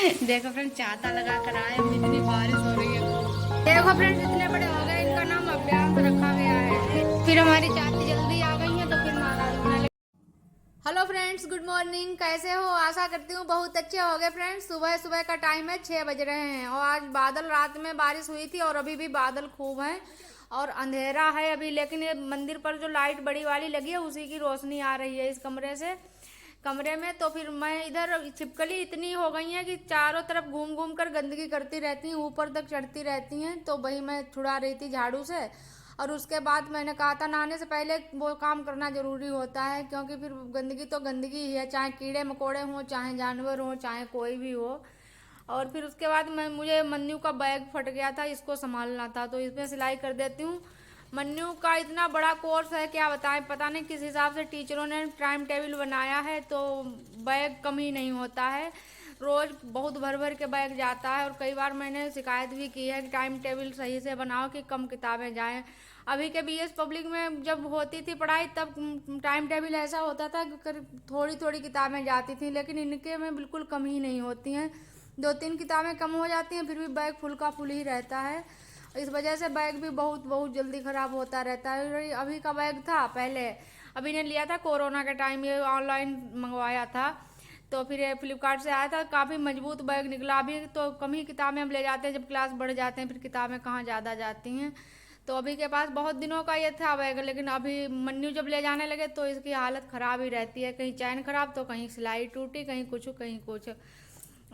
देखो फ्रेंड छाता लगा कर आए, इतनी बारिश हो रही है। देखो फ्रेंड इतने बड़े हो गए, इनका नाम अभ्यांश रखा गया है। फिर हमारी चाची जल्दी आ गई है तो फिर नाराज होने लगे। Hello friends, good morning. कैसे हो? आशा करती हूँ बहुत अच्छे हो गए फ्रेंड्स। सुबह सुबह का टाइम है, 6 बज रहे हैं और आज बादल, रात में बारिश हुई थी और अभी भी बादल खूब हैं और अंधेरा है अभी। लेकिन ये मंदिर पर जो लाइट बड़ी वाली लगी है उसी की रोशनी आ रही है इस कमरे में। तो फिर मैं इधर छिपकली इतनी हो गई है कि चारों तरफ घूम घूम कर गंदगी करती रहती हैं, ऊपर तक चढ़ती रहती हैं। तो वही मैं छुड़ा रही थी झाड़ू से। और उसके बाद मैंने कहा था नहाने से पहले वो काम करना ज़रूरी होता है, क्योंकि फिर गंदगी तो गंदगी ही है, चाहे कीड़े मकोड़े हों, चाहे जानवर हों, चाहे कोई भी हो। और फिर उसके बाद मुझे मन्नू का बैग फट गया था, इसको संभालना था तो इसमें सिलाई कर देती हूँ। मन्नू का इतना बड़ा कोर्स है, क्या बताएं, पता नहीं किस हिसाब से टीचरों ने टाइम टेबल बनाया है, तो बैग कम ही नहीं होता है। रोज़ बहुत भर भर के बैग जाता है और कई बार मैंने शिकायत भी की है कि टाइम टेबल सही से बनाओ कि कम किताबें जाएं। अभी के बीएस पब्लिक में जब होती थी पढ़ाई तब टाइम टेबल ऐसा होता था कि थोड़ी थोड़ी किताबें जाती थी, लेकिन इनके में बिल्कुल कम ही नहीं होती हैं। 2-3 किताबें कम हो जाती हैं, फिर भी बैग फुल का फुल ही रहता है। इस वजह से बैग भी बहुत बहुत जल्दी ख़राब होता रहता है। अभी का बैग था पहले, अभी ने लिया था कोरोना के टाइम, ये ऑनलाइन मंगवाया था तो फिर ये फ्लिपकार्ट से आया था, काफ़ी मजबूत बैग निकला। अभी तो कम ही किताबें हम ले जाते हैं, जब क्लास बढ़ जाते हैं फिर किताबें कहाँ ज़्यादा जाती हैं। तो अभी के पास बहुत दिनों का ये था बैग, लेकिन अभी मन्नू जब ले जाने लगे तो इसकी हालत ख़राब ही रहती है, कहीं चैन ख़राब तो कहीं सिलाई टूटी, कहीं कुछ कहीं कुछ।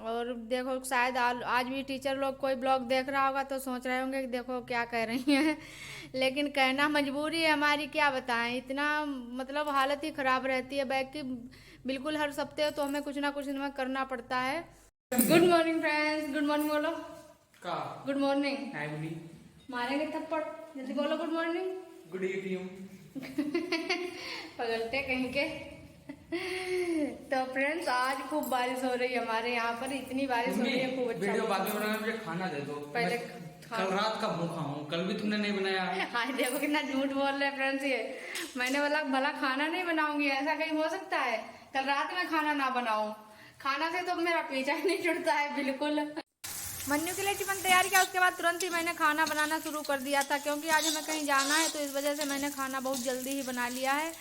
और देखो शायद आज भी टीचर लोग कोई ब्लॉग देख रहा होगा तो सोच रहे होंगे कि देखो क्या कह रही हैं लेकिन कहना मजबूरी है हमारी, क्या बताएं, इतना मतलब हालत ही ख़राब रहती है बैग की बिल्कुल हर हफ्ते, तो हमें कुछ ना कुछ इनमें करना पड़ता है। Good morning friends, good morning बोलो। का गुड मॉर्निंग। मारेंगे थप्पड़, जल्दी बोलो गुड मॉर्निंग। Good evening. पगलते कहीं के। तो फ्रेंड्स आज खूब बारिश हो रही है हमारे यहाँ पर, इतनी बारिश हो रही है खूब। अच्छा वीडियो बाद में बनाना, मुझे खाना दे दो पहले। कल रात का भूखा हूँ, कल भी तुमने नहीं बनाया। हाँ देखो कितना झूठ बोल रहे हैं फ्रेंड्स ये। मैंने बोला भला खाना नहीं बनाऊंगी, ऐसा कहीं हो सकता है? कल रात में खाना ना बनाऊं, खाना से तो मेरा पीछा ही नहीं छुटता है बिल्कुल। मन्नू के लिए टिफिन तैयार किया, उसके बाद तुरंत ही मैंने खाना बनाना शुरू कर दिया था, क्योंकि आज हमें कहीं जाना है तो इस वजह से मैंने खाना बहुत जल्दी ही बना लिया है।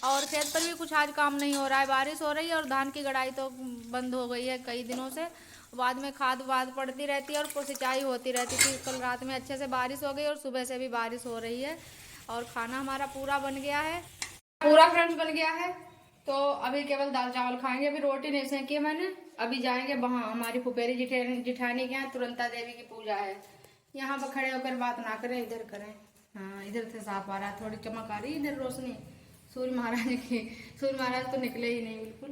और खेत पर भी कुछ आज काम नहीं हो रहा है, बारिश हो रही है और धान की गड़ाई तो बंद हो गई है कई दिनों से। बाद में खाद वाद पड़ती रहती है और सिंचाई होती रहती थी। कल रात में अच्छे से बारिश हो गई और सुबह से भी बारिश हो रही है और खाना हमारा पूरा बन गया है, पूरा फ्रेंड्स बन गया है। तो अभी केवल दाल चावल खाएंगे, अभी रोटी नहीं सेकी है मैंने। अभी जाएंगे वहाँ हमारी फुफेरी जिठानी के यहाँ, तुरंता देवी की पूजा है। यहाँ पर खड़े होकर बात ना करें, इधर करें। हाँ इधर से साफ आ रहा है, थोड़ी चमक आ रही है इधर रोशनी सूर्य महाराज की। सूर्य महाराज तो निकले ही नहीं बिल्कुल।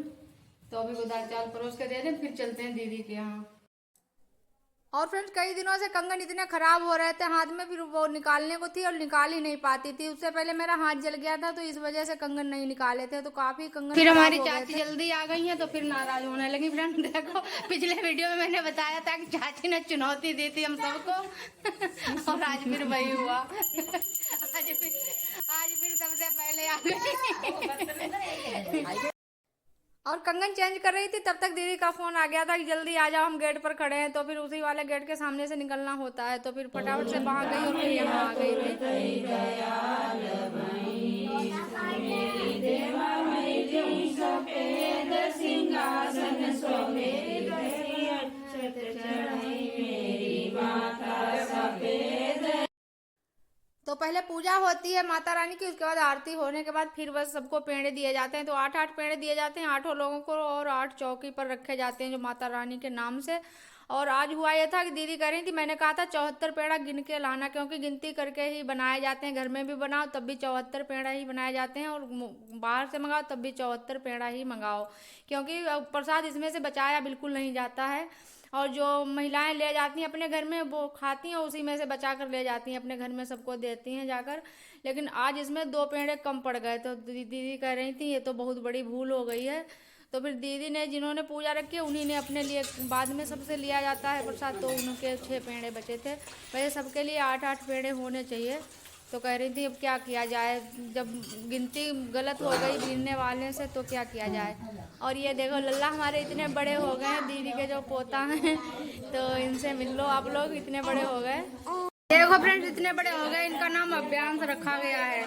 तो अभी वो दाल चावल परोस के दे दें, फिर चलते हैं दीदी के यहाँ। और फ्रेंड्स कई दिनों से कंगन इतने खराब हो रहे थे हाथ में, फिर वो निकालने को थी और निकाल ही नहीं पाती थी। उससे पहले मेरा हाथ जल गया था तो इस वजह से कंगन नहीं निकाले थे, तो काफी कंगन फिर हमारी चाची जल्दी आ गई है तो फिर नाराज होने लगी। फ्रेंड देखो पिछले वीडियो में मैंने बताया था कि चाची ने चुनौती दी थी हम सबको और आज फिर वही हुआ। आज फिर सबसे पहले आ गई और कंगन चेंज कर रही थी, तब तक दीदी का फोन आ गया था कि जल्दी आ जाओ, हम गेट पर खड़े हैं। तो फिर उसी वाले गेट के सामने से निकलना होता है, तो फिर फटाफट से वहां गई और फिर यहाँ आ गई थी। तो पहले पूजा होती है माता रानी की, उसके बाद आरती होने के बाद फिर बस सबको पेड़े दिए जाते हैं। तो 8-8 पेड़े दिए जाते हैं 8 लोगों को, और 8 चौकी पर रखे जाते हैं जो माता रानी के नाम से। और आज हुआ यह था कि दीदी कह रही थी, मैंने कहा था 74 पेड़ा गिन के लाना, क्योंकि गिनती करके ही बनाए जाते हैं, घर में भी बनाओ तब भी 74 पेड़ा ही बनाए जाते हैं और बाहर से मंगाओ तब भी 74 पेड़ा ही मंगाओ, क्योंकि प्रसाद इसमें से बचाया बिल्कुल नहीं जाता है। और जो महिलाएं ले जाती हैं अपने घर में वो खाती हैं, उसी में से बचा कर ले जाती हैं अपने घर में, सबको देती हैं जाकर। लेकिन आज इसमें 2 पेड़े कम पड़ गए, तो दीदी कह रही थी ये तो बहुत बड़ी भूल हो गई है। तो फिर दीदी ने, जिन्होंने पूजा रखी है उन्हीं ने अपने लिए, बाद में सबसे लिया जाता है प्रसाद, तो उनके 6 पेड़े बचे थे। वैसे सबके लिए 8-8 पेड़े होने चाहिए। तो कह रही थी अब क्या किया जाए, जब गिनती गलत हो गई गिनने वाले से तो क्या किया जाए। और ये देखो लल्ला हमारे इतने बड़े हो गए हैं, दीदी के जो पोता हैं तो इनसे मिल लो आप लोग, इतने बड़े हो गए। देखो फ्रेंड्स इतने बड़े हो गए, इनका नाम अभ्यांश रखा गया है,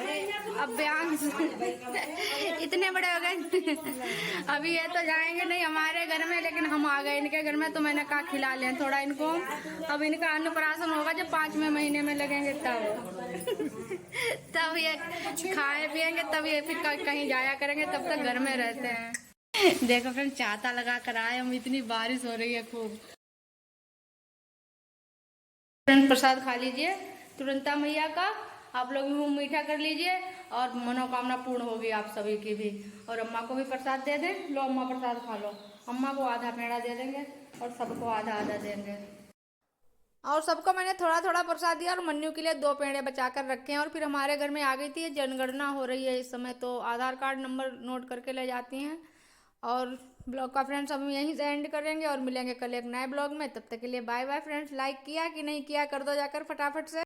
अभ्यांश। इतने बड़े हो गए। अभी ये तो जाएंगे नहीं हमारे घर में, लेकिन हम आ गए इनके घर में तो मैंने कहा खिला लें थोड़ा इनको। अब इनका अन्नप्राशन होगा जब 5वें महीने में लगेंगे तब ये खाए पिएंगे, तब ये फिर कहीं जाया करेंगे, तब तक घर में रहते हैं। देखो फ्रेंड्स छाता लगा कर आए हम, इतनी बारिश हो रही है खूब। प्रसाद खा लीजिए तुरंता मैया का, आप लोग भी मुंह मीठा कर लीजिए और मनोकामना पूर्ण होगी आप सभी की भी। और अम्मा को भी प्रसाद दे दें, लो अम्मा प्रसाद खा लो। अम्मा को आधा पेड़ा दे देंगे और सबको आधा आधा देंगे। और सबको मैंने थोड़ा थोड़ा प्रसाद दिया और मन्नू के लिए 2 पेड़े बचा कर रखे हैं। और फिर हमारे घर में आ गई थी, जनगणना हो रही है इस समय, तो आधार कार्ड नंबर नोट करके ले जाती हैं। और ब्लॉग का फ्रेंड्स हम यहीं से एंड करेंगे और मिलेंगे कल एक नए ब्लॉग में। तब तक के लिए बाय बाय फ्रेंड्स। लाइक किया कि नहीं किया कर दो जाकर फटाफट से।